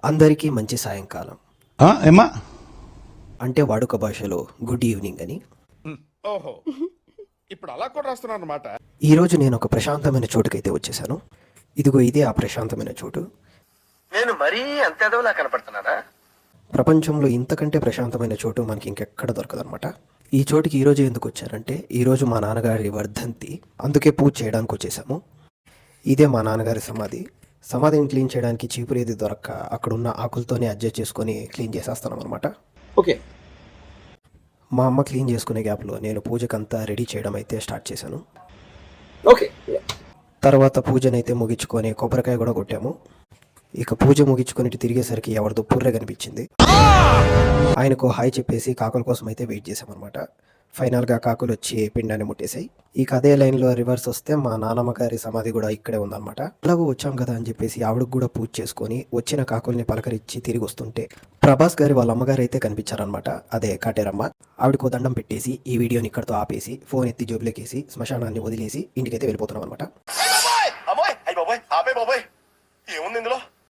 అందరికీ మంచి సాయంకాలం, ఏమా అంటే వాడుక భాషలో గుడ్ ఈవినింగ్ అని. ఓహో, ఇప్పుడు అలా కూడా రాస్తున్నారు అన్నమాట. ఈరోజు నేను ఒక ప్రశాంతమైన చోటుకైతే వచ్చేసాను. ఇదిగో ఇదే ఆ ప్రశాంతమైన చోటు. నేను మరీ అంత ఎదవలా కనపడుతున్నానా? ప్రపంచంలో ఇంతకంటే ప్రశాంతమైన చోటు మనకి ఇంకెక్కడ దొరకదనమాట. ఈ చోటుకి ఈరోజు ఎందుకు వచ్చారంటే, ఈరోజు మా నాన్నగారి వర్ధంతి, అందుకే పూజ చేయడానికి వచ్చేసాము. ఇదే మా నాన్నగారి సమాధి. సమాధిని క్లీన్ చేయడానికి చీపురేది దొరక్క అక్కడున్న ఆకులతోనే అడ్జస్ట్ చేసుకొని క్లీన్ చేసేస్తాం అనమాట. ఓకే. మా అమ్మ క్లీన్ చేసుకునే గ్యాప్లో నేను పూజకంతా రెడీ చేయడం అయితే స్టార్ట్ చేశాను. ఓకే. తర్వాత పూజనైతే ముగించుకొని కొబ్బరికాయ కూడా కొట్టాము. ఇక పూజ ముగించుకొని తిరిగేసరికి ఎవరిదో పుర్రె కనిపించింది. ఆయనకు హాయ్ చెప్పేసి కాకుల కోసం అయితే వెయిట్ చేసామన్నమాట. ఫైనల్గా కాకులు వచ్చి పిండాన్ని ముట్టేశాయి. ఇక అదే లైన్లో రివర్స్ వస్తే మా నాన్నమ్మ గారి సమాధి కూడా ఇక్కడే ఉందన్నమాట. అలాగూ వచ్చాం కదా అని చెప్పేసి ఆవిడకు కూడా పూజ చేసుకొని వచ్చిన కాకుల్ని పలకరించి తిరిగి వస్తుంటే ప్రభాస్ గారి వాళ్ళ అమ్మగారు అయితే కనిపించారనమాట. అదే కాటేరమ్మ. ఆవిడకు దండం పెట్టేసి ఈ వీడియోని ఇక్కడితో ఆపేసి ఫోన్ ఎత్తి జోబులోకేసి శ్మశానాన్ని వదిలేసి ఇంటికైతే వెళ్ళిపోతున్నాం అనమాట.